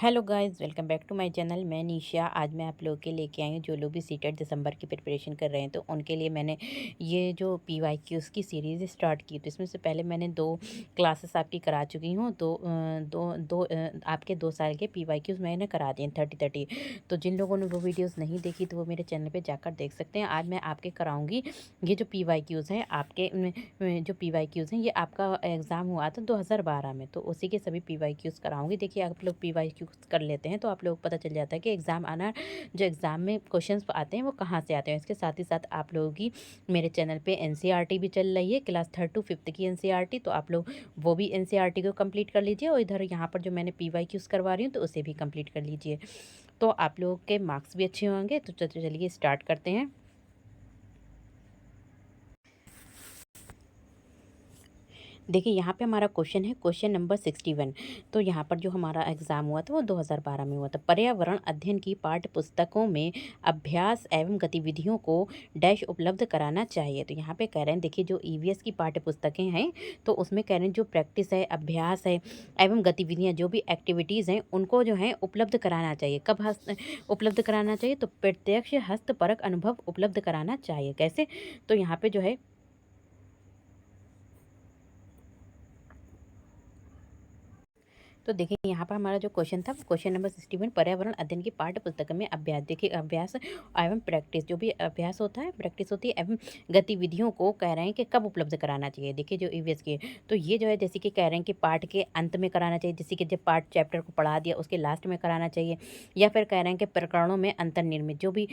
Hello guys, welcome back to my channel. मैं निशा। आज मैं आप लोगों के लेके आई हूँ जो लोग भी सीटेट दिसंबर की प्रिपरेशन कर रहे हैं, तो उनके लिए मैंने ये जो पीवाईक्यूज़ की सीरीज़ स्टार्ट की। तो इसमें से पहले मैंने 2 क्लासेस आपकी करा चुकी हूँ। आपके 2 साल के पीवाईक्यूज़ मैंने करा दिए 30-30। तो जिन लोगों ने वो वीडियोज़ नहीं देखी तो वो मेरे चैनल पर जाकर देख सकते हैं। आज मैं आपके कराऊँगी ये जो पीवाईक्यूज़ हैं आपके जो पीवाईक्यूज़ हैं, ये आपका एग्ज़ाम हुआ था 2012 में, तो उसी के सभी पीवाईक्यूज़ कराऊँगी। देखिए, आप लोग पीवाईक्यू कर लेते हैं तो आप लोगों को पता चल जाता है कि एग्ज़ाम आना, जो एग्ज़ाम में क्वेश्चंस आते हैं वो कहाँ से आते हैं। इसके साथ ही साथ आप लोगों की मेरे चैनल पे एनसीईआरटी भी चल रही है, क्लास 3 टू 5 की एनसीईआरटी। तो आप लोग वो भी एनसीईआरटी को कंप्लीट कर लीजिए, और इधर यहाँ पर जो मैंने पीवाईक्यूज़ करवा रही हूँ तो उसे भी कंप्लीट कर लीजिए। तो आप लोगों के मार्क्स भी अच्छे होंगे। तो चलिए स्टार्ट करते हैं। देखिए, यहाँ पे हमारा क्वेश्चन है, क्वेश्चन नंबर 61। तो यहाँ पर जो हमारा एग्ज़ाम हुआ था वो 2012 में हुआ था। पर्यावरण अध्ययन की पाठ्य पुस्तकों में अभ्यास एवं गतिविधियों को डैश उपलब्ध कराना चाहिए। तो यहाँ पे कह रहे हैं, देखिए जो ईवीएस की पाठ्य पुस्तकें हैं तो उसमें कह रहे हैं जो प्रैक्टिस है, अभ्यास है एवं गतिविधियाँ, जो भी एक्टिविटीज़ हैं उनको जो है उपलब्ध कराना चाहिए। कब उपलब्ध कराना चाहिए? तो प्रत्यक्ष हस्तपरक अनुभव उपलब्ध कराना चाहिए। कैसे? तो यहाँ पे जो है, तो देखिए यहाँ पर हमारा जो क्वेश्चन था, क्वेश्चन नंबर 61, पर्यावरण अध्ययन की पाठ्य पुस्तक में अभ्यास। देखिए, अभ्यास एवं प्रैक्टिस, जो भी अभ्यास होता है, प्रैक्टिस होती है, एवं गतिविधियों को कह रहे हैं कि कब उपलब्ध कराना चाहिए। देखिए जो ईवीएस की है, तो ये जो है जैसे कि कह रहे हैं कि पाठ के अंत में कराना चाहिए, जैसे कि जब पाठ चैप्टर को पढ़ा दिया उसके लास्ट में कराना चाहिए, या फिर कह रहे हैं कि प्रकरणों में अंतर्निर्मित, जो भी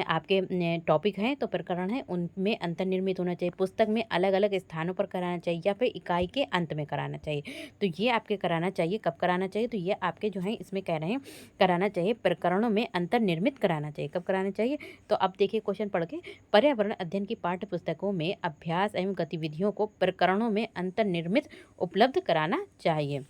आपके टॉपिक हैं तो प्रकरण हैं उनमें अंतर्निर्मित होना चाहिए, पुस्तक में अलग अलग स्थानों पर कराना चाहिए, या फिर इकाई के अंत में कराना चाहिए। तो ये आपके कराना चाहिए। कब कराना चाहिए? तो ये आपके जो है इसमें कह रहे हैं कराना चाहिए, प्रकरणों में अंतर्निर्मित कराना चाहिए। कब कराना चाहिए? तो अब देखिए क्वेश्चन पढ़ के, पर्यावरण अध्ययन की पाठ्य पुस्तकों में अभ्यास एवं गतिविधियों को प्रकरणों में अंतर्निर्मित उपलब्ध कराना चाहिए।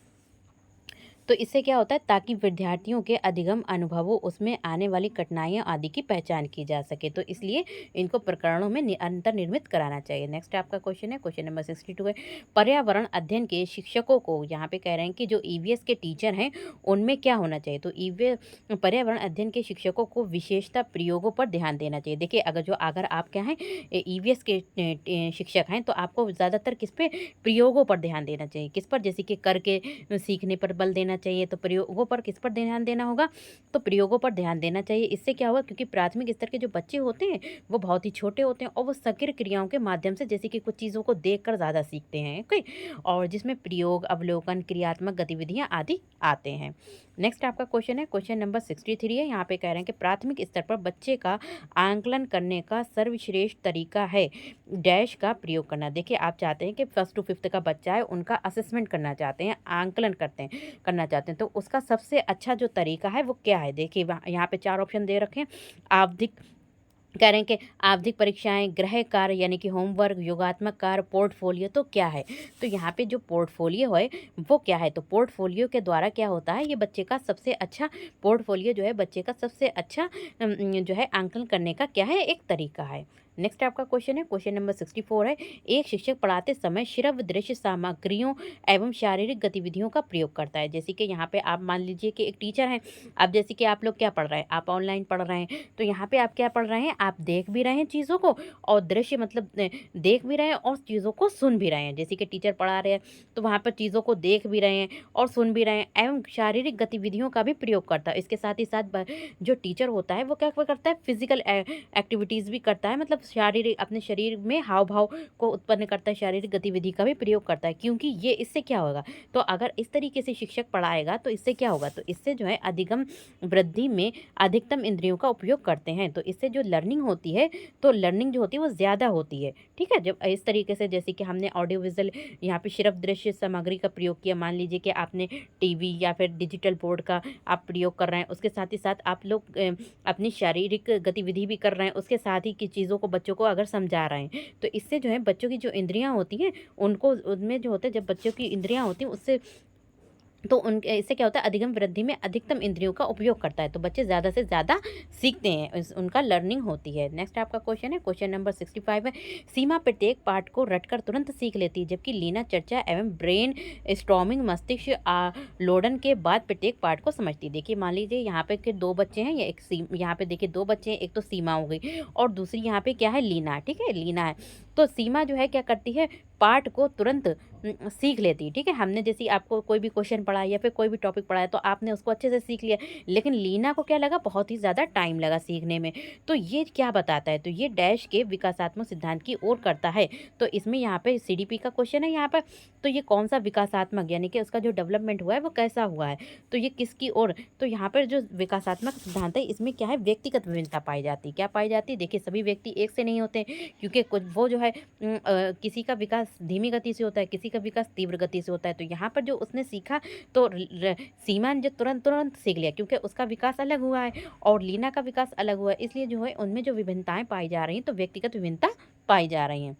तो इससे क्या होता है, ताकि विद्यार्थियों के अधिगम अनुभवों, उसमें आने वाली कठिनाइयाँ आदि की पहचान की जा सके। तो इसलिए इनको प्रकरणों में अंतर्निर्मित कराना चाहिए। नेक्स्ट आपका क्वेश्चन है, क्वेश्चन नंबर 62 है, पर्यावरण अध्ययन के शिक्षकों को, यहाँ पे कह रहे हैं कि जो ईवीएस के टीचर हैं उनमें क्या होना चाहिए। तो ईवीएस पर्यावरण अध्ययन के शिक्षकों को विशेषता प्रयोगों पर ध्यान देना चाहिए। देखिए, अगर आप क्या हैं, ईवीएस के शिक्षक हैं, तो आपको ज़्यादातर किस पे, प्रयोगों पर ध्यान देना चाहिए। किस पर? जैसे कि करके सीखने पर बल देना चाहिए। तो प्रयोगों पर किस पर ध्यान देना होगा? तो प्रयोगों पर ध्यान देना चाहिए। इससे क्या होगा, क्योंकि प्राथमिक स्तर के जो बच्चे होते हैं वो बहुत ही छोटे होते हैं, और वो सक्रिय क्रियाओं के माध्यम से, जैसे कि कुछ चीज़ों को देखकर ज़्यादा सीखते हैं, ओके, और जिसमें प्रयोग, अवलोकन, क्रियात्मक गतिविधियाँ आदि आते हैं। नेक्स्ट आपका क्वेश्चन है, क्वेश्चन नंबर 63 है। यहाँ पे कह रहे हैं कि प्राथमिक स्तर पर बच्चे का आंकलन करने का सर्वश्रेष्ठ तरीका है डैश का प्रयोग करना। देखिए, आप चाहते हैं कि 1st to 5th का बच्चा है उनका असेसमेंट करना चाहते हैं, आंकलन करना चाहते हैं, तो उसका सबसे अच्छा जो तरीका है वो क्या है। देखिए, यहाँ पे 4 ऑप्शन दे रखे हैं। आवधिक, कह रहे हैं कि आवधिक परीक्षाएं, गृह कार्य यानी कि होमवर्क, योगात्मक कार्य, पोर्टफोलियो। तो क्या है? तो यहाँ पे जो पोर्टफोलियो है वो क्या है? तो पोर्टफोलियो के द्वारा क्या होता है, ये बच्चे का सबसे अच्छा, पोर्टफोलियो जो है बच्चे का सबसे अच्छा जो है आंकलन करने का क्या है, एक तरीका है। नेक्स्ट आपका क्वेश्चन है, क्वेश्चन नंबर 64 है, एक शिक्षक पढ़ाते समय श्रव्य दृश्य सामग्रियों एवं शारीरिक गतिविधियों का प्रयोग करता है। जैसे कि यहाँ पे आप मान लीजिए कि एक टीचर हैं, अब जैसे कि आप लोग क्या पढ़ रहे हैं, आप ऑनलाइन पढ़ रहे हैं, तो यहाँ पे आप क्या पढ़ रहे हैं, आप देख भी रहे हैं चीज़ों को, और दृश्य मतलब देख भी रहे हैं और चीज़ों को सुन भी रहे हैं। जैसे कि टीचर पढ़ा रहे हैं तो वहाँ पर चीज़ों को देख भी रहे हैं और सुन भी रहे हैं, एवं शारीरिक गतिविधियों का भी प्रयोग करता है। इसके साथ ही साथ जो टीचर होता है वो क्या करता है, फिजिकल एक्टिविटीज़ भी करता है, मतलब शारीरिक, अपने शरीर में हाव भाव को उत्पन्न करता है, शारीरिक गतिविधि का भी प्रयोग करता है। क्योंकि ये, इससे क्या होगा, तो अगर इस तरीके से शिक्षक पढ़ाएगा तो इससे क्या होगा, तो इससे जो है अधिगम वृद्धि में अधिकतम इंद्रियों का उपयोग करते हैं, तो इससे जो लर्निंग होती है, तो लर्निंग जो होती है वो ज़्यादा होती है। ठीक है, जब इस तरीके से, जैसे कि हमने ऑडियो विजुअल यहाँ पे श्रव्य दृश्य सामग्री का प्रयोग किया, मान लीजिए कि आपने टीवी या फिर डिजिटल बोर्ड का आप प्रयोग कर रहे हैं, उसके साथ ही साथ आप लोग अपनी शारीरिक गतिविधि भी कर रहे हैं, उसके साथ ही की चीज़ों को बच्चों को अगर समझा रहे हैं, तो इससे जो है बच्चों की जो इंद्रियां होती हैं उनको, उनमें जो होता है, जब बच्चों की इंद्रियां होती हैं उससे तो उनके इससे क्या होता है, अधिगम वृद्धि में अधिकतम इंद्रियों का उपयोग करता है, तो बच्चे ज़्यादा से ज़्यादा सीखते हैं, उनका लर्निंग होती है। नेक्स्ट आपका क्वेश्चन है, क्वेश्चन नंबर 65 है। सीमा प्रत्येक पाठ को रटकर तुरंत सीख लेती है, जबकि लीना चर्चा एवं ब्रेन स्टॉर्मिंग मस्तिष्क लोडन के बाद प्रत्येक पाठ को समझती है। देखिए मान लीजिए यहाँ पे के दो बच्चे हैं, या यहाँ पे देखिए दो बच्चे हैं, एक तो सीमा हो गई और दूसरी यहाँ पे क्या है, लीना। ठीक है, लीना है। तो सीमा जो है क्या करती है, पाठ को तुरंत सीख लेती है। ठीक है, हमने जैसे आपको कोई भी क्वेश्चन पढ़ा या फिर कोई भी टॉपिक पढ़ाया तो आपने उसको अच्छे से सीख लिया, लेकिन लीना को क्या लगा, बहुत ही ज़्यादा टाइम लगा सीखने में। तो ये क्या बताता है, तो ये डैश के विकासात्मक सिद्धांत की ओर करता है। तो इसमें यहाँ पे सीडीपी का क्वेश्चन है यहाँ पर, तो ये कौन सा विकासात्मक, यानी कि उसका जो डेवलपमेंट हुआ है वो कैसा हुआ है, तो ये किसकी ओर, तो यहाँ पर जो विकासात्मक सिद्धांत है इसमें क्या है, व्यक्तिगत विभिन्नता पाई जाती है। क्या पाई जाती है, देखिए सभी व्यक्ति एक से नहीं होते, क्योंकि कुछ वो जो है किसी का विकास धीमी गति से होता है, किसी का विकास तीव्र गति से होता है। तो यहाँ पर जो उसने सीखा, तो सीमा ने जो तुरंत तुरंत सीख लिया, क्योंकि उसका विकास अलग हुआ है और लीना का विकास अलग हुआ है, इसलिए जो है उनमें जो विभिन्नताएं पाई जा रही हैं, तो व्यक्तिगत विभिन्नता पाई जा रही हैं।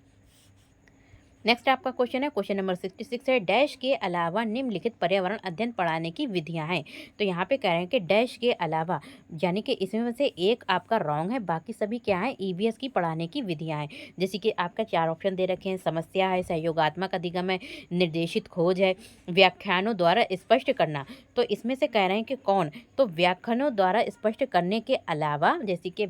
नेक्स्ट आपका क्वेश्चन है, क्वेश्चन नंबर 66 है। डैश के अलावा निम्नलिखित पर्यावरण अध्ययन पढ़ाने की विधियां हैं। तो यहाँ पे कह रहे हैं कि डैश के अलावा, यानी कि इसमें से एक आपका रॉन्ग है, बाकी सभी क्या है, ईवीएस की पढ़ाने की विधियां हैं। जैसे कि आपका 4 ऑप्शन दे रखे हैं, समस्या है, सहयोगात्मक अधिगम है, निर्देशित खोज है, व्याख्यानों द्वारा स्पष्ट करना। तो इसमें से कह रहे हैं कि कौन, तो व्याख्यानों द्वारा स्पष्ट करने के अलावा, जैसे कि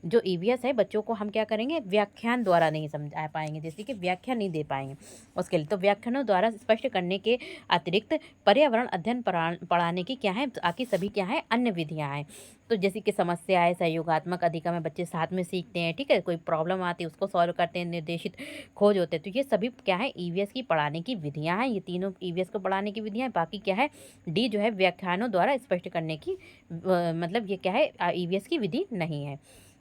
जो ईवीएस है, बच्चों को हम क्या करेंगे, व्याख्यान द्वारा नहीं समझा पाएंगे, जैसे कि व्याख्या नहीं दे पाएंगे उसके लिए। तो व्याख्यानों द्वारा स्पष्ट करने के अतिरिक्त पर्यावरण अध्ययन पढ़ाने की क्या है, बाकी सभी क्या है, अन्य विधियां हैं। तो जैसे कि समस्या है, सहयोगात्मक अधिगम में बच्चे साथ में सीखते हैं। ठीक है, कोई प्रॉब्लम आती है उसको सॉल्व करते हैं, निर्देशित खोज होते हैं। तो ये सभी क्या है, ईवीएस की पढ़ाने की विधियां हैं, ये तीनों ईवीएस को पढ़ाने की विधियां हैं। बाकी क्या है, डी जो है व्याख्यानों द्वारा स्पष्ट करने की मतलब ये क्या है, ईवीएस की विधि नहीं है।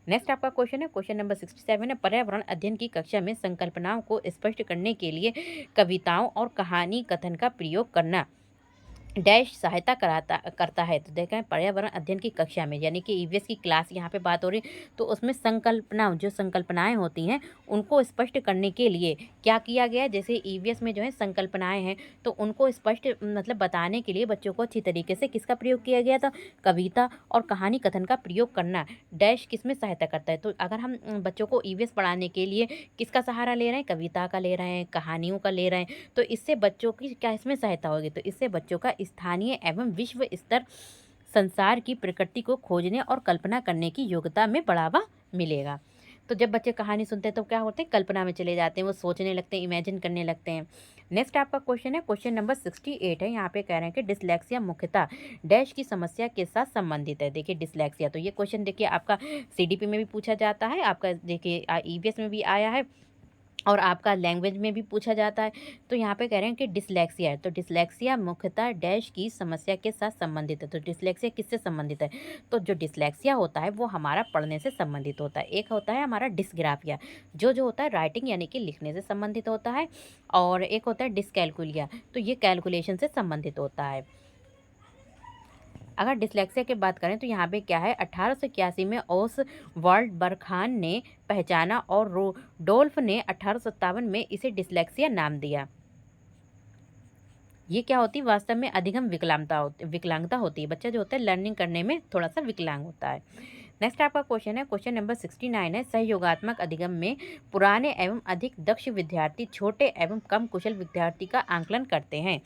नेक्स्ट आपका क्वेश्चन है, क्वेश्चन नंबर 67 है। पर्यावरण अध्ययन की कक्षा में संकल्पनाओं को स्पष्ट करने के लिए कविताओं और कहानी कथन का प्रयोग करना डैश सहायता करता है। तो देखें, पर्यावरण अध्ययन की कक्षा में, यानी कि ईवीएस की क्लास यहाँ पे बात हो रही, तो उसमें संकल्पनाओं, जो संकल्पनाएं होती हैं उनको स्पष्ट करने के लिए क्या किया गया, जैसे ईवीएस में जो है संकल्पनाएं हैं, तो उनको स्पष्ट मतलब बताने के लिए बच्चों को अच्छी तरीके से किसका प्रयोग किया गया था, कविता और कहानी कथन का प्रयोग करना डैश किस में सहायता करता है। तो अगर हम बच्चों को ईवीएस पढ़ाने के लिए किसका सहारा ले रहे हैं, कविता का ले रहे हैं, कहानियों का ले रहे हैं, तो इससे बच्चों की क्या इसमें सहायता होगी, तो इससे बच्चों का स्थानीय एवं विश्व स्तर संसार की प्रकृति को खोजने और कल्पना करने की योग्यता में बढ़ावा मिलेगा। तो जब बच्चे कहानी सुनते हैं तो क्या होते हैं, कल्पना में चले जाते हैं, वो सोचने लगते हैं, इमेजिन करने लगते हैं। नेक्स्ट आपका क्वेश्चन है, क्वेश्चन नंबर 68 है। यहाँ पे कह रहे हैं कि डिसलेक्सिया मुख्यतः डैश की समस्या के साथ संबंधित है। देखिए डिसलेक्सिया, तो ये क्वेश्चन देखिए आपका सीडीपी में भी पूछा जाता है, आपका देखिए ईवीएस में भी आया है और आपका लैंग्वेज में भी पूछा जाता है। तो यहाँ पे कह रहे हैं कि डिसलेक्सिया है, तो डिसलेक्सिया मुख्यतः डैश की समस्या के साथ संबंधित है। तो डिसलेक्सिया किससे संबंधित है, तो जो डिसलेक्सिया होता है वो हमारा पढ़ने से संबंधित होता है। एक होता है हमारा डिसग्राफिया, जो होता है राइटिंग यानी कि लिखने से संबंधित होता है, और एक होता है डिसकैलकुलिया, तो ये कैलकुलेशन से संबंधित होता है। अगर डिसलेक्सिया की बात करें तो यहाँ पे क्या है, 1881 में ओसवाल्ड बरखान ने पहचाना और रोडोल्फ ने 1857 में इसे डिसलेक्सिया नाम दिया। ये क्या होती है, वास्तव में अधिगम विकलांगता होती है, बच्चा जो होता है लर्निंग करने में थोड़ा सा विकलांग होता है। नेक्स्ट आपका क्वेश्चन है, क्वेश्चन नंबर 69 है। सहयोगात्मक अधिगम में पुराने एवं अधिक दक्ष विद्यार्थी छोटे एवं कम कुशल विद्यार्थी का आंकलन करते हैं।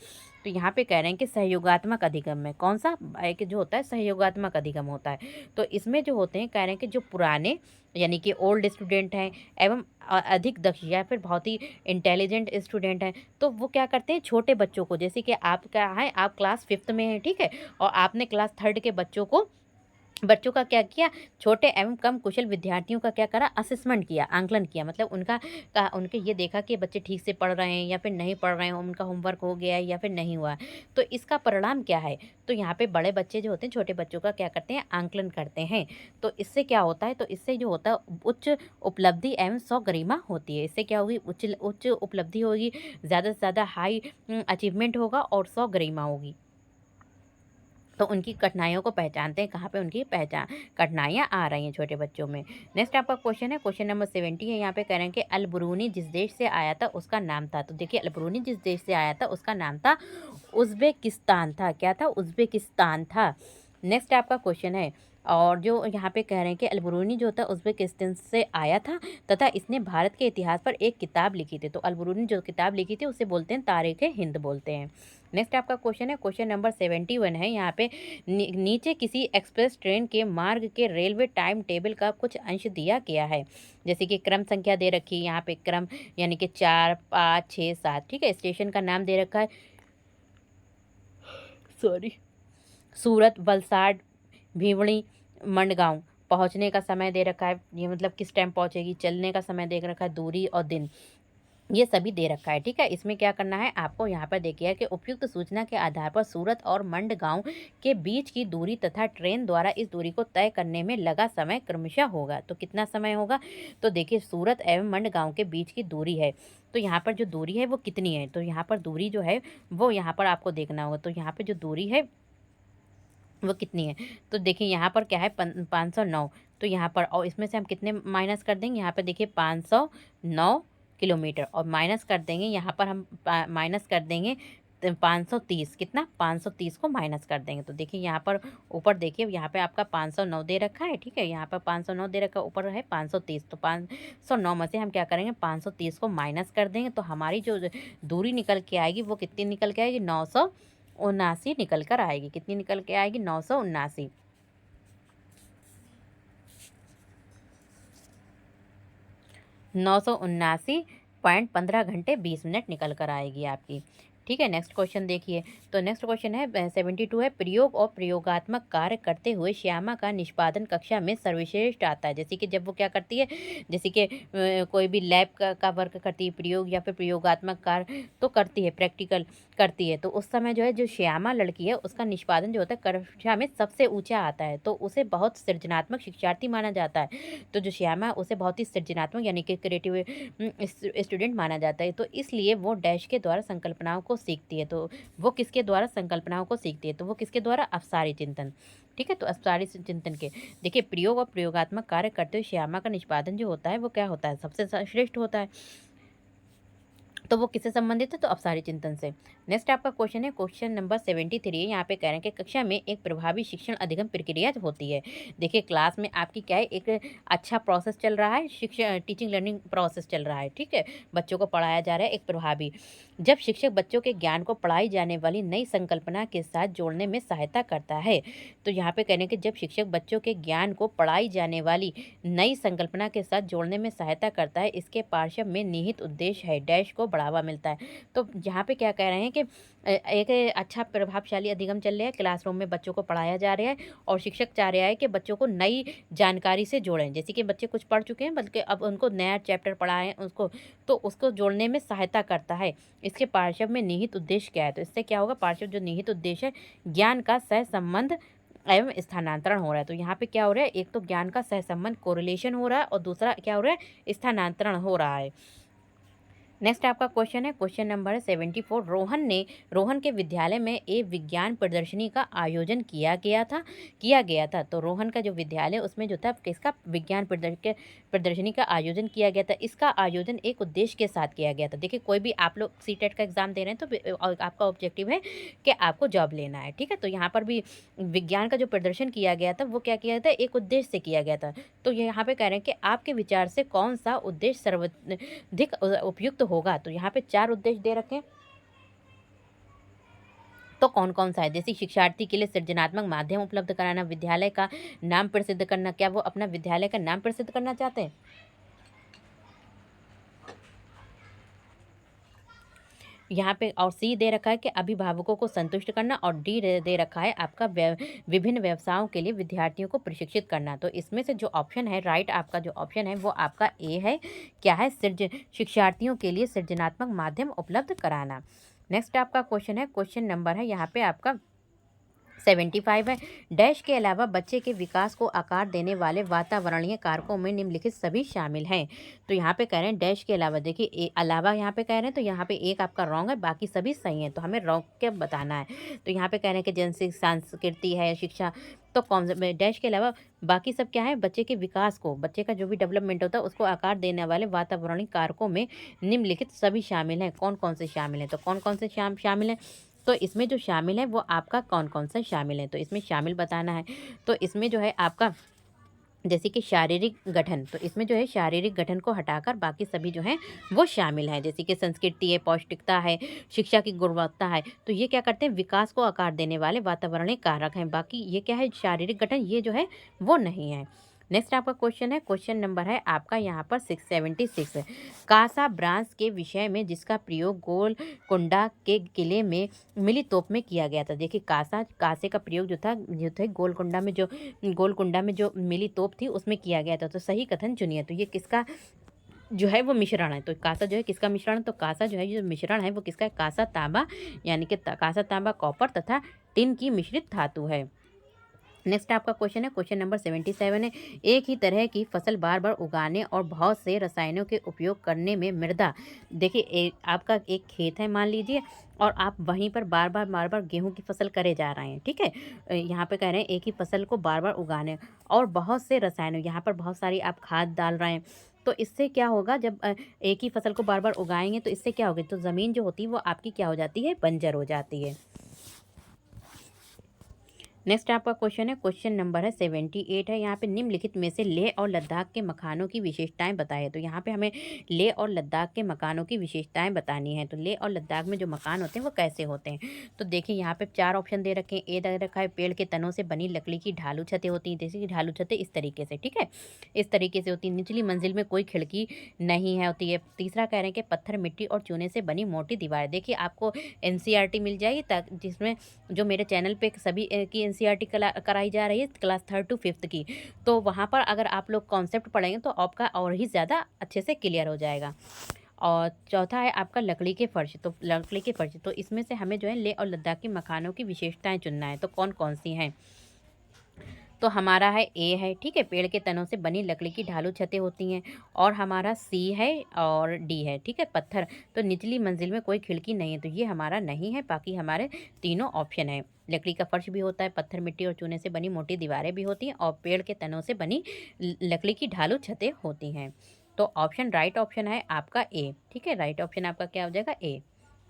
तो यहाँ पे कह रहे हैं कि सहयोगात्मक अधिगम में कौन सा एक जो होता है, सहयोगात्मक अधिगम होता है। तो इसमें जो होते हैं, कह रहे हैं कि जो पुराने यानी कि ओल्ड स्टूडेंट हैं एवं अधिक दक्ष या फिर बहुत ही इंटेलिजेंट स्टूडेंट हैं, तो वो क्या करते हैं, छोटे बच्चों को, जैसे कि आप क्या है, आप क्लास 5th में हैं, ठीक है, और आपने क्लास 3rd के बच्चों का क्या किया, छोटे एवं कम कुशल विद्यार्थियों का क्या करा, असेसमेंट किया, आंकलन किया, मतलब उनके ये देखा कि बच्चे ठीक से पढ़ रहे हैं या फिर नहीं पढ़ रहे हैं, उनका होमवर्क हो गया है या फिर नहीं हुआ। तो इसका परिणाम क्या है, तो यहाँ पे बड़े बच्चे जो होते हैं छोटे बच्चों का क्या करते हैं, आंकलन करते हैं। तो इससे क्या होता है, तो इससे जो होता है उच्च उपलब्धि एवं स्वगरिमा होती है। इससे क्या होगी, उच्च उपलब्धि होगी, ज़्यादा से ज़्यादा हाई अचीवमेंट होगा और स्वगरिमा होगी। तो उनकी कठिनाइयों को पहचानते हैं, कहाँ पे उनकी कठिनाइयाँ आ रही हैं छोटे बच्चों में। नेक्स्ट आपका क्वेश्चन है, क्वेश्चन नंबर 70 है। यहाँ पे कह रहे हैं कि अल-बुरूनी जिस देश से आया था उसका नाम था। तो देखिए, अल-बुरूनी जिस देश से आया था उसका नाम था उज़्बेकिस्तान था। क्या था? उज़्बेकिस्तान था। नेक्स्ट आपका क्वेश्चन है, और जो यहाँ पे कह रहे हैं कि अल-बुरूनी जो था उज़्बेकिस्तान से आया था तथा इसने भारत के इतिहास पर एक किताब लिखी थी। तो अल-बुरूनी जो किताब लिखी थी उसे बोलते हैं तारीख़-ए-हिंद बोलते हैं। नेक्स्ट आपका क्वेश्चन है, क्वेश्चन नंबर 71 है। यहाँ पे नीचे किसी एक्सप्रेस ट्रेन के मार्ग के रेलवे टाइम टेबल का कुछ अंश दिया गया है। जैसे कि क्रम संख्या दे रखी है, यहाँ पे क्रम यानी कि 4, 5, 6, 7, ठीक है। स्टेशन का नाम दे रखा है, सॉरी, सूरत, वलसाड, भिवड़ी, मंडगांव। पहुंचने का समय दे रखा है, ये मतलब किस टाइम पहुंचेगी। चलने का समय दे रखा है, दूरी और दिन, ये सभी दे रखा है, ठीक है। इसमें क्या करना है आपको, यहाँ पर देखिए कि उपयुक्त सूचना के आधार पर सूरत और मंडगांव के बीच की दूरी तथा ट्रेन द्वारा इस दूरी को तय करने में लगा समय क्रमशः होगा। तो कितना समय होगा? तो देखिए, सूरत एवं मंडगांव के बीच की दूरी है, तो यहाँ पर जो दूरी है वो कितनी है? तो यहाँ पर दूरी जो है वो यहाँ पर आपको देखना होगा। तो यहाँ पर जो दूरी है वो कितनी है? तो देखिए, यहाँ पर क्या है, 509। तो यहाँ पर, और इसमें से हम कितने माइनस कर देंगे? यहाँ पर देखिए 509 किलोमीटर, और माइनस कर देंगे यहाँ पर हम माइनस कर देंगे 530। कितना? 530 को माइनस कर देंगे। तो देखिए यहाँ पर ऊपर देखिए, यहाँ पे आपका 509 दे रखा है, ठीक है। यहाँ पर 509 दे रखा है, ऊपर है 530। तो 509 में से हम क्या करेंगे, 530 को माइनस कर देंगे। तो हमारी जो दूरी निकल के आएगी वो कितनी निकल के आएगी? 979 निकल कर आएगी। कितनी निकल के आएगी? 979। 979.15 घंटे 20 मिनट निकल कर आएगी आपकी, ठीक है। नेक्स्ट क्वेश्चन देखिए, तो नेक्स्ट क्वेश्चन है 72 है। प्रयोग और प्रयोगात्मक कार्य करते हुए श्यामा का निष्पादन कक्षा में सर्वश्रेष्ठ आता है। जैसे कि जब वो क्या करती है, जैसे कि कोई भी लैब का वर्क करती है, प्रयोग या फिर प्रयोगात्मक कार्य तो करती है, प्रैक्टिकल करती है, तो उस समय जो है, जो श्यामा लड़की है उसका निष्पादन जो होता है कक्षा में सबसे ऊंचा आता है, तो उसे बहुत सृजनात्मक शिक्षार्थी माना जाता है। तो जो श्यामा है उसे बहुत ही सृजनात्मक यानी कि क्रिएटिव स्टूडेंट माना जाता है। तो इसलिए वो डैश के द्वारा संकल्पनाओं को सीखती है। तो वो किसके द्वारा संकल्पनाओं को सीखती है? तो वो किसके द्वारा? अपसारी चिंतन, ठीक है। तो अपसारी चिंतन के देखिए, प्रयोग और प्रयोगात्मक कार्य करते हुए श्यामा का निष्पादन जो होता है वो क्या होता है? सबसे श्रेष्ठ होता है। तो वो किससे संबंधित है? तो अपसारी चिंतन से। नेक्स्ट आपका क्वेश्चन है, क्वेश्चन नंबर 73 है। यहाँ पे कह रहे हैं कि कक्षा में एक प्रभावी शिक्षण अधिगम प्रक्रिया होती है। देखिए, क्लास में आपकी क्या है, एक अच्छा प्रोसेस चल रहा है, शिक्षण टीचिंग लर्निंग प्रोसेस चल रहा है, ठीक है। बच्चों को पढ़ाया जा रहा है एक प्रभावी, जब शिक्षक बच्चों के ज्ञान को पढ़ाई जाने वाली नई संकल्पना के साथ जोड़ने में सहायता करता है। तो यहाँ पे कहने कि जब शिक्षक बच्चों के ज्ञान को पढ़ाई जाने वाली नई संकल्पना के साथ जोड़ने में सहायता करता है, इसके पार्श्व में निहित उद्देश्य है डैश को बढ़ावा मिलता है। तो यहाँ पे क्या कह रहे हैं कि एक अच्छा प्रभावशाली अधिगम चल रहा है, क्लासरूम में बच्चों को पढ़ाया जा रहा है और शिक्षक चाह रहा है कि बच्चों को नई जानकारी से जोड़ें। जैसे कि बच्चे कुछ पढ़ चुके हैं बल्कि अब उनको नया चैप्टर पढ़ाएं उसको, तो उसको जोड़ने में सहायता करता है। इसके पार्श्व में निहित उद्देश्य क्या है? तो इससे क्या होगा, पार्श्व जो निहित उद्देश्य है, ज्ञान का सहसंबंध एवं स्थानांतरण हो रहा है। तो यहाँ पे क्या हो रहा है, एक तो ज्ञान का सहसंबंध कोरिलेशन हो रहा है और दूसरा क्या हो रहा है, स्थानांतरण हो रहा है। नेक्स्ट आपका क्वेश्चन है, क्वेश्चन नंबर 74। रोहन के विद्यालय में एक विज्ञान प्रदर्शनी का आयोजन किया गया था। तो रोहन का जो विद्यालय उसमें जो था किसका विज्ञान प्रदर्शनी का आयोजन किया गया था। इसका आयोजन एक उद्देश्य के साथ किया गया था। देखिए, कोई भी आप लोग सीटेट का एग्जाम दे रहे हैं तो आपका ऑब्जेक्टिव है कि आपको जॉब लेना है, ठीक है। तो यहाँ पर भी विज्ञान का जो प्रदर्शन किया गया था वो क्या किया था, एक उद्देश्य से किया गया था। तो यहाँ पे कह रहे हैं कि आपके विचार से कौन सा उद्देश्य सर्वाधिक उपयुक्त होगा। तो यहाँ पे 4 उद्देश्य दे रखे हैं, तो कौन कौन सा है? जैसे शिक्षार्थी के लिए सृजनात्मक माध्यम उपलब्ध कराना, विद्यालय का नाम प्रसिद्ध करना। क्या वो अपना विद्यालय का नाम प्रसिद्ध करना चाहते हैं? यहाँ पे और सी दे रखा है कि अभिभावकों को संतुष्ट करना, और डी दे रखा है आपका विभिन्न व्यवसायों के लिए विद्यार्थियों को प्रशिक्षित करना। तो इसमें से जो ऑप्शन है राइट, आपका जो ऑप्शन है वो आपका ए है। क्या है? शिक्षार्थियों के लिए सृजनात्मक माध्यम उपलब्ध कराना। नेक्स्ट आपका क्वेश्चन है, क्वेश्चन नंबर है यहाँ पे आपका 75 है। डैश के अलावा बच्चे के विकास को आकार देने वाले वातावरणीय कारकों में निम्नलिखित सभी शामिल हैं। तो यहाँ पे कह रहे हैं डैश के अलावा, देखिए अलावा यहाँ पे कह रहे हैं, तो यहाँ पे एक आपका रॉन्ग है, बाकी सभी सही हैं, तो हमें रॉन्ग क्या बताना है। तो यहाँ पे कह रहे हैं कि जैसे संस्कृति है, शिक्षा, तो कौन सा डैश के अलावा बाकी सब क्या है, बच्चे के विकास को, बच्चे का जो भी डेवलपमेंट होता है उसको आकार देने वाले वातावरणीय कारकों में निम्नलिखित सभी शामिल हैं। कौन कौन से शामिल हैं, तो कौन कौन से शामिल हैं, तो इसमें जो शामिल है वो आपका कौन कौन सा शामिल है, तो इसमें शामिल बताना है। तो इसमें जो है आपका जैसे कि शारीरिक गठन, तो इसमें जो है शारीरिक गठन को हटाकर बाकी सभी जो हैं वो शामिल हैं, जैसे कि संस्कृति है, पौष्टिकता है, शिक्षा की गुणवत्ता है, तो ये क्या करते हैं, विकास को आकार देने वाले वातावरणीय कारक हैं। बाकी ये क्या है, शारीरिक गठन, ये जो है वो नहीं है। नेक्स्ट आपका क्वेश्चन है, क्वेश्चन नंबर है आपका यहाँ पर 676, कासा ब्रांस के विषय में जिसका प्रयोग गोलकुंडा के किले में मिली तोप में किया गया था। देखिए कासे का प्रयोग जो था गोलकुंडा में जो मिली तोप थी उसमें किया गया था। तो सही कथन चुनिए। तो ये किसका जो है वो मिश्रण है, तो कासा जो है किसका मिश्रण है, तो कासा जो है जो मिश्रण है वो किसका है, कासा तांबा, यानी कि कासा तांबा कॉपर तथा टिन की मिश्रित धातु है। नेक्स्ट आपका क्वेश्चन है, क्वेश्चन नंबर 77 है, एक ही तरह की फसल बार बार उगाने और बहुत से रसायनों के उपयोग करने में मृदा, देखिए आपका एक खेत है मान लीजिए, और आप वहीं पर बार बार गेहूं की फसल करे जा रहे हैं, ठीक है। यहाँ पे कह रहे हैं एक ही फसल को बार बार उगाने और बहुत से रसायनों, यहाँ पर बहुत सारी आप खाद डाल रहे हैं, तो इससे क्या होगा, जब एक ही फसल को बार बार उगाएंगे तो इससे क्या होगा, तो ज़मीन जो होती है वो आपकी क्या हो जाती है, बंजर हो जाती है। नेक्स्ट आपका क्वेश्चन है, क्वेश्चन नंबर है 78 है, यहाँ पे निम्नलिखित में से लेह और लद्दाख के मकानों की विशेषताएं बताएं। तो यहाँ पे हमें लेह और लद्दाख के मकानों की विशेषताएं बतानी है। तो लेह और लद्दाख में जो मकान होते हैं वो कैसे होते हैं, तो देखिए यहाँ पे 4 ऑप्शन दे रखे हैं। ए दे रखा है, पेड़ के तनों से बनी लकड़ी की ढालू छतें होती हैं, जैसे कि ढालू छतें इस तरीके से, ठीक है, इस तरीके से होती है। निचली मंजिल में कोई खिड़की नहीं है होती है। तीसरा कह रहे हैं कि पत्थर, मिट्टी और चूने से बनी मोटी दीवार। देखिए आपको NCERT मिल जाएगी, जिसमें जो मेरे चैनल पे सभी की NCERT कराई जा रही है क्लास 3rd to 5th की, तो वहाँ पर अगर आप लोग कॉन्सेप्ट पढ़ेंगे तो आपका और ही ज़्यादा अच्छे से क्लियर हो जाएगा। और चौथा है आपका लकड़ी के फर्श, तो लकड़ी के फर्श, तो इसमें से हमें जो है लेह और लद्दाख के मकानों की विशेषताएं चुनना है। तो कौन कौन सी हैं, तो हमारा है ए है, ठीक है, पेड़ के तनों से बनी लकड़ी की ढालू छतें होती हैं, और हमारा सी है और डी है, ठीक है, पत्थर, तो निचली मंजिल में कोई खिड़की नहीं है, तो ये हमारा नहीं है। बाकी हमारे तीनों ऑप्शन है, लकड़ी का फर्श भी होता है, पत्थर, मिट्टी और चूने से बनी मोटी दीवारें भी होती हैं, और पेड़ के तनों से बनी लकड़ी की ढालू छतें होती हैं। तो ऑप्शन राइट ऑप्शन है आपका ए, ठीक है, राइट ऑप्शन आपका क्या हो जाएगा, ए,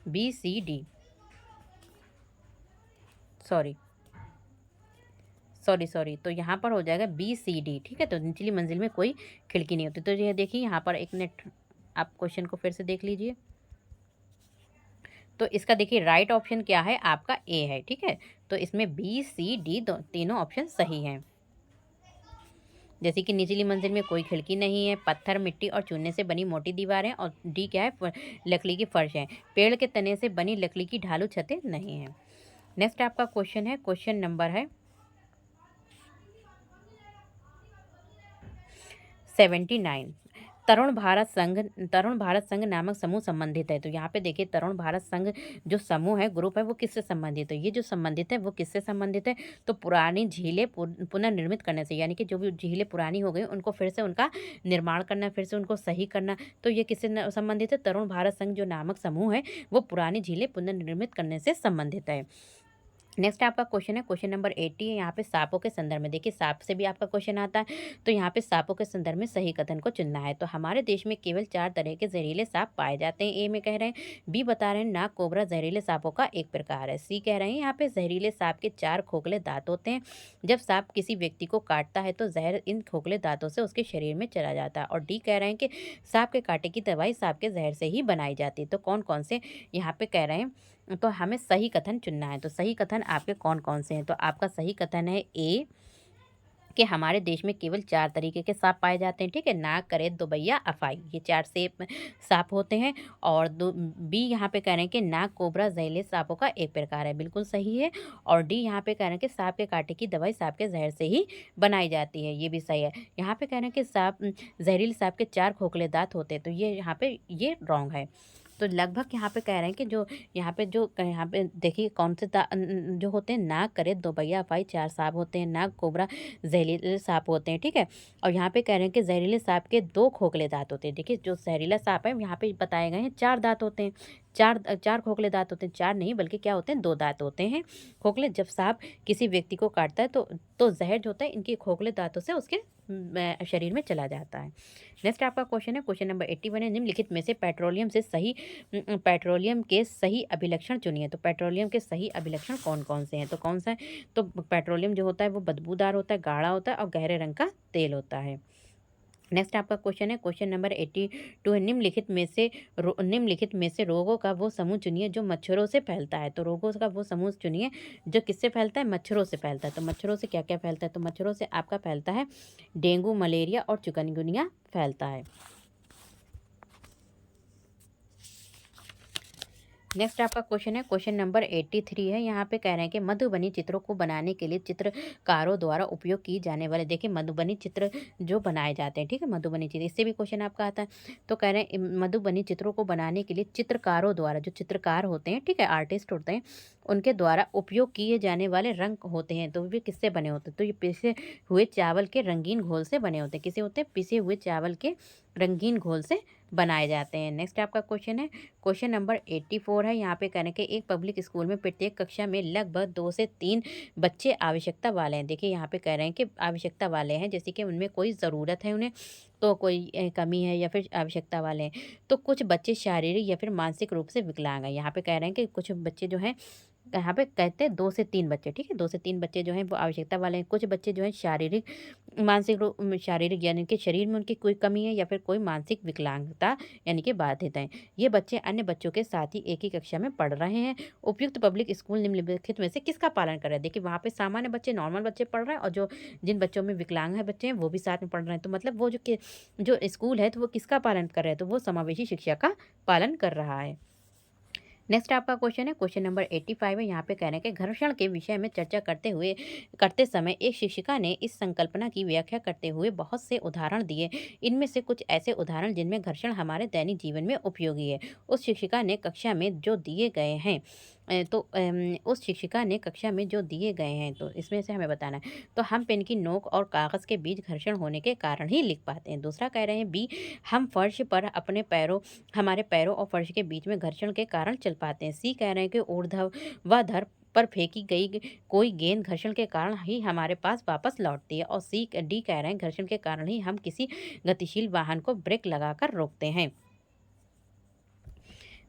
BCD, सॉरी सॉरी, तो यहाँ पर हो जाएगा BCD, ठीक है। तो निचली मंजिल में कोई खिड़की नहीं होती। तो ये देखिए यहाँ पर एक मिनट आप क्वेश्चन को फिर से देख लीजिए। तो इसका देखिए राइट ऑप्शन क्या है, आपका ए है, ठीक है। तो इसमें BCD तीनों ऑप्शन सही हैं। जैसे कि निचली मंजिल में कोई खिड़की नहीं है, पत्थर, मिट्टी और चूने से बनी मोटी दीवारें, और डी क्या है, लकड़ी की फर्श है, पेड़ के तने से बनी लकड़ी की ढालू छतें नहीं हैं। नेक्स्ट आपका क्वेश्चन है, क्वेश्चन नंबर है 79, तरुण भारत संघ नामक समूह संबंधित है। तो यहाँ पे देखिए तरुण भारत संघ जो समूह है, ग्रुप है, वो किससे संबंधित है, ये जो संबंधित है वो किससे संबंधित है, तो पुरानी झीलें पुनर्निर्मित करने से, यानी कि जो भी झीलें पुरानी हो गई उनको फिर से उनका निर्माण करना, फिर से उनको सही करना, तो ये किससे संबंधित है, तरुण भारत संघ जो नामक समूह है वो पुरानी झीलें पुनर्निर्मित करने से संबंधित है। नेक्स्ट आपका क्वेश्चन है, क्वेश्चन नंबर 80 है, यहाँ पे सांपों के संदर्भ में, देखिए सांप से भी आपका क्वेश्चन आता है, तो यहाँ पे सांपों के संदर्भ में सही कथन को चुनना है। तो हमारे देश में केवल 4 तरह के जहरीले सांप पाए जाते हैं, ए में कह रहे हैं, बी बता रहे हैं नाग कोबरा जहरीले सांपों का एक प्रकार है, सी कह रहे हैं यहाँ पे जहरीले सांप के 4 खोखले दांत होते हैं, जब सांप किसी व्यक्ति को काटता है तो जहर इन खोखले दांतों से उसके शरीर में चला जाता है, और डी कह रहे हैं कि सांप के कांटे की दवाई सांप के जहर से ही बनाई जाती है। तो कौन कौन से यहाँ पे कह रहे हैं, तो हमें सही कथन चुनना है। तो सही कथन आपके कौन कौन से हैं, तो आपका सही कथन है ए, कि हमारे देश में केवल 4 तरीके के सांप पाए जाते हैं, ठीक है, नाग, करेत, दोबैया, अफाई, ये 4 से सांप होते हैं। और बी यहाँ पे कह रहे हैं कि नाग कोबरा जहरीले सांपों का एक प्रकार है, बिल्कुल सही है। और डी यहाँ पे कह रहे हैं कि सांप के कांटे की दवाई सांप के जहर से ही बनाई जाती है, ये भी सही है। यहाँ पे कह रहे हैं कि सांप जहरीले सांप के 4 खोखले दांत होते हैं, तो ये यहाँ पे ये रॉन्ग है। तो लगभग यहाँ पे कह रहे हैं कि यहाँ पे देखिए कौन से जो होते हैं, नाग, करे, दोपहिया, अपाई, चार सांप होते हैं, नाग, कोबरा, जहरीले सांप होते हैं, ठीक है। और यहाँ पे कह रहे हैं कि जहरीले सांप के 2 खोखले दांत होते हैं। देखिए जो जहरीला सांप है यहाँ पे बताए गए हैं 4 दांत होते हैं, 4 खोखले दांत होते हैं, 4 नहीं बल्कि क्या होते हैं, 2 दांत होते हैं खोखले। जब सांप किसी व्यक्ति को काटता है तो जहर जो होता है इनके खोखले दांतों से उसके शरीर में चला जाता है। नेक्स्ट आपका क्वेश्चन है, क्वेश्चन नंबर 81 है, निम्नलिखित में से पेट्रोलियम के सही अभिलक्षण चुनिए। तो पेट्रोलियम के सही अभिलक्षण कौन कौन से हैं, तो कौन सा है, तो पेट्रोलियम जो होता है वो बदबूदार होता है, गाढ़ा होता है और गहरे रंग का तेल होता है। नेक्स्ट आपका क्वेश्चन है, क्वेश्चन नंबर 82 है, निम्नलिखित में से रोगों का वो समूह चुनिए जो मच्छरों से फैलता है। तो रोगों का वो समूह चुनिए जो किससे फैलता है, मच्छरों से फैलता है। तो मच्छरों से क्या क्या फैलता है, तो मच्छरों से आपका फैलता है डेंगू, मलेरिया और चिकनगुनिया फैलता है। नेक्स्ट आपका क्वेश्चन है, क्वेश्चन नंबर 83 है, यहाँ पे कह रहे हैं कि मधुबनी चित्रों को बनाने के लिए चित्रकारों द्वारा उपयोग की जाने वाले, देखिए मधुबनी चित्र जो बनाए जाते हैं, ठीक है, मधुबनी चित्र, इससे भी क्वेश्चन आपका आता है। तो कह रहे हैं मधुबनी चित्रों को बनाने के लिए चित्रकारों द्वारा, जो चित्रकार होते हैं, ठीक है, आर्टिस्ट होते हैं, उनके द्वारा उपयोग किए जाने वाले रंग होते हैं, तो वे किससे बने होते हैं, तो ये पिसे हुए चावल के रंगीन घोल से बने होते हैं। किसे होते हैं, पिसे हुए चावल के रंगीन घोल से बनाए जाते हैं। नेक्स्ट आपका क्वेश्चन है, क्वेश्चन नंबर 84 है, यहाँ पे कहने के एक पब्लिक स्कूल में प्रत्येक कक्षा में लगभग 2 से 3 बच्चे आवश्यकता वाले हैं। देखिए यहाँ पे कह रहे हैं कि आवश्यकता वाले हैं, जैसे कि उनमें कोई ज़रूरत है उन्हें, तो कोई कमी है या फिर आवश्यकता वाले हैं। तो कुछ बच्चे शारीरिक या फिर मानसिक रूप से विकलांग हैं। यहाँ पे कह रहे हैं कि कुछ बच्चे जो हैं, यहाँ पे कहते हैं 2 से 3 बच्चे, ठीक है, 2 से 3 बच्चे जो हैं वो आवश्यकता वाले हैं। कुछ बच्चे जो हैं शारीरिक यानी कि शरीर में उनकी कोई कमी है या फिर कोई मानसिक विकलांगता यानी कि बाधित हैं। ये बच्चे अन्य बच्चों के साथ ही एक ही कक्षा में पढ़ रहे हैं। उपयुक्त पब्लिक स्कूल निम्नलिखित में से किसका पालन कर रहे हैं। देखिए वहाँ पे सामान्य बच्चे, नॉर्मल बच्चे पढ़ रहे हैं, और जो जिन बच्चों में विकलांग है बच्चे हैं वो भी साथ में पढ़ रहे हैं। तो मतलब वो जो स्कूल है तो वो किसका पालन कर रहे हैं, तो वो समावेशी शिक्षा का पालन कर रहा है। नेक्स्ट आपका क्वेश्चन है, क्वेश्चन नंबर 85 है, यहाँ पे कह रहे हैं कि घर्षण के विषय में चर्चा करते समय एक शिक्षिका ने इस संकल्पना की व्याख्या करते हुए बहुत से उदाहरण दिए। इनमें से कुछ ऐसे उदाहरण जिनमें घर्षण हमारे दैनिक जीवन में उपयोगी है। उस शिक्षिका ने कक्षा में जो दिए गए हैं उस शिक्षिका ने कक्षा में जो दिए गए हैं, तो इसमें से हमें बताना है। तो हम पेन की नोक और कागज़ के बीच घर्षण होने के कारण ही लिख पाते हैं। दूसरा कह रहे हैं बी, हम फर्श पर हमारे पैरों और फर्श के बीच में घर्षण के कारण चल पाते हैं। सी कह रहे हैं कि ऊर्ध्वाधर पर फेंकी गई कोई गेंद घर्षण के कारण ही हमारे पास वापस लौटती है। और डी कह रहे हैं घर्षण के कारण ही हम किसी गतिशील वाहन को ब्रेक लगाकर रोकते हैं।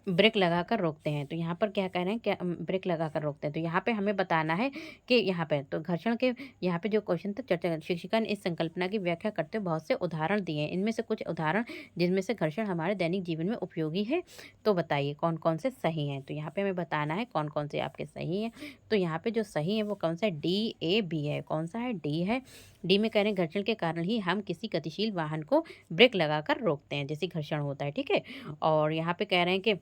तो यहाँ पर क्या कह रहे हैं, क्या ब्रेक लगाकर रोकते हैं। तो यहाँ पे हमें बताना है कि यहाँ पे तो घर्षण के, यहाँ पे जो क्वेश्चन था, चर्चा शिक्षिका ने इस संकल्पना की व्याख्या करते हुए बहुत से उदाहरण दिए हैं। इनमें से कुछ उदाहरण जिनमें से घर्षण हमारे दैनिक जीवन में उपयोगी है, तो बताइए कौन कौन से सही हैं। तो यहाँ पे हमें बताना है कौन कौन से आपके सही हैं। तो यहाँ पे जो सही है वो कौन सा है, डी, ए, बी है। कौन सा है, डी है। डी में कह रहे हैं घर्षण के कारण ही हम किसी गतिशील वाहन को ब्रेक लगाकर रोकते हैं, जैसे घर्षण होता है, ठीक है। और यहाँ पे कह रहे हैं कि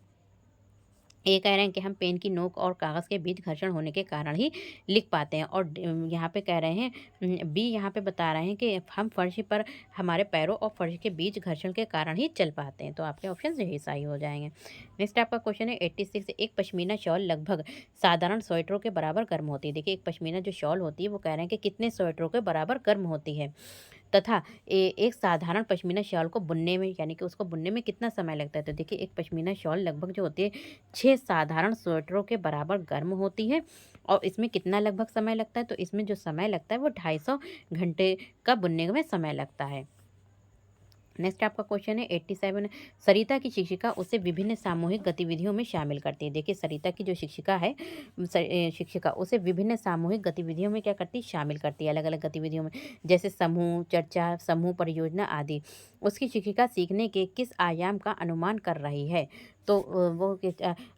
ये कह रहे हैं कि हम पेन की नोक और कागज़ के बीच घर्षण होने के कारण ही लिख पाते हैं। और यहाँ पे कह रहे हैं बी, यहाँ पे बता रहे हैं कि हम फर्श पर हमारे पैरों और फर्श के बीच घर्षण के कारण ही चल पाते हैं। तो आपके ऑप्शन यही सही हो जाएंगे। नेक्स्ट आपका क्वेश्चन है 86, एक पश्मीना शॉल लगभग साधारण स्वेटरों के बराबर गर्म होती है। देखिए एक पश्मीना जो शॉल होती है वो कह रहे हैं कि कितने स्वेटरों के बराबर गर्म होती है, तथा एक साधारण पश्मीना शॉल को बुनने में, यानी कि उसको बुनने में कितना समय लगता है। तो देखिए एक पश्मीना शॉल लगभग जो होती है 6 साधारण स्वेटरों के बराबर गर्म होती है। और इसमें कितना लगभग समय लगता है, तो इसमें जो समय लगता है वो 250 घंटे का बुनने में समय लगता है। नेक्स्ट आपका क्वेश्चन है 87, सरिता की शिक्षिका उसे विभिन्न सामूहिक गतिविधियों में शामिल करती है। देखिए सरिता की जो शिक्षिका है, शिक्षिका उसे विभिन्न सामूहिक गतिविधियों में क्या करती है, शामिल करती है, अलग अलग गतिविधियों में, जैसे समूह चर्चा, समूह परियोजना आदि। उसकी शिक्षिका सीखने के किस आयाम का अनुमान कर रही है। तो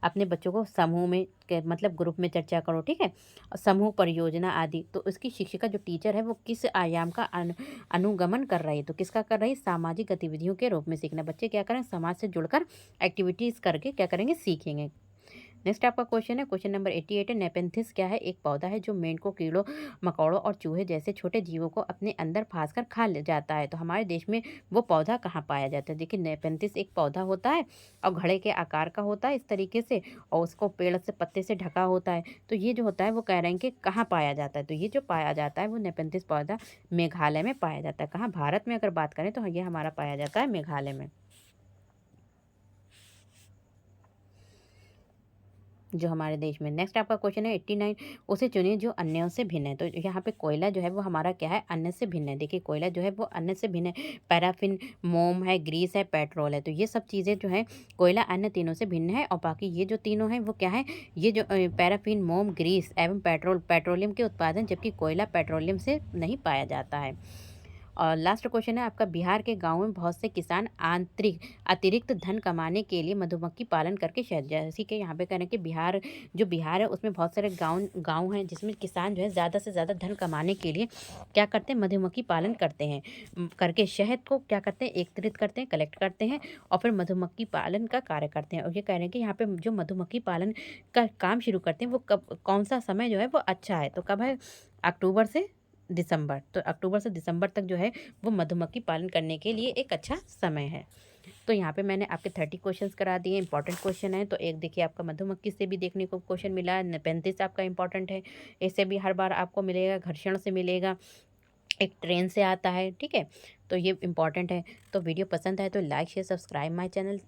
अपने बच्चों को समूह में मतलब ग्रुप में चर्चा करो, ठीक है, समूह परियोजना आदि। तो उसकी शिक्षिका जो टीचर है वो किस आयाम का अनुगमन कर रही है, तो किसका कर रही है, सामाजिक गतिविधियों के रूप में सीखना। बच्चे क्या करें, समाज से जुड़कर एक्टिविटीज़ करके क्या करेंगे, सीखेंगे। नेक्स्ट आपका क्वेश्चन है, क्वेश्चन नंबर 88 है, नेपेंथिस क्या है? एक पौधा है जो मेंढकों, कीड़ों, मकोड़ों और चूहे जैसे छोटे जीवों को अपने अंदर फंस कर खा ले जाता है। तो हमारे देश में वो पौधा कहाँ पाया जाता है? देखिए, नेपेंथिस एक पौधा होता है और घड़े के आकार का होता है इस तरीके से, और उसको पेड़ से पत्ते से ढका होता है। तो ये जो होता है वो कह रहे हैं कि कहाँ पाया जाता है? तो ये जो पाया जाता है वो नेपेंथिस पौधा मेघालय में पाया जाता है। कहाँ? भारत में अगर बात करें तो ये हमारा पाया जाता है मेघालय में, जो हमारे देश में। नेक्स्ट आपका क्वेश्चन है 89, उसे चुनिए जो अन्यों से भिन्न है। तो यहाँ पे कोयला जो है वो हमारा क्या है? अन्य से भिन्न है। देखिए, कोयला जो है वो अन्य से भिन्न है। पैराफिन, मोम है, ग्रीस है, पेट्रोल है। तो ये सब चीज़ें जो है कोयला अन्य तीनों से भिन्न है, और बाकी ये जो तीनों हैं वो क्या है? ये जो पैराफिन, मोम, ग्रीस एवं पेट्रोल पेट्रोलियम के उत्पादन, जबकि कोयला पेट्रोलियम से नहीं पाया जाता है। और लास्ट क्वेश्चन है आपका, बिहार के गाँव में बहुत से किसान अतिरिक्त धन कमाने के लिए मधुमक्खी पालन करके शहद, जैसे कि यहाँ पे कह रहे हैं कि बिहार है उसमें बहुत सारे गाँव हैं जिसमें किसान जो है ज़्यादा से ज़्यादा धन कमाने के लिए क्या करते हैं? मधुमक्खी पालन करते हैं। करके शहद को क्या करते हैं? एकत्रित करते हैं, कलेक्ट करते हैं, और फिर मधुमक्खी पालन का कार्य करते हैं। और ये कह रहे हैं कि यहाँ पे जो मधुमक्खी पालन का काम शुरू करते हैं वो कब, कौन सा समय जो है वो अच्छा है? तो कब है? अक्टूबर से दिसंबर। तो अक्टूबर से दिसंबर तक जो है वो मधुमक्खी पालन करने के लिए एक अच्छा समय है। तो यहाँ पे मैंने आपके 30 क्वेश्चंस करा दिए, इंपॉर्टेंट क्वेश्चन है। तो एक देखिए आपका मधुमक्खी से भी देखने को क्वेश्चन मिला, नेपेंथिस आपका इंपॉर्टेंट है, इससे भी हर बार आपको मिलेगा, घर्षण से मिलेगा, एक ट्रेन से आता है, ठीक है। तो ये इंपॉर्टेंट है। तो वीडियो पसंद आए तो like share subscribe my channel.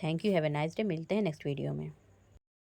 Thank you, have a nice day. मिलते हैं नेक्स्ट वीडियो में।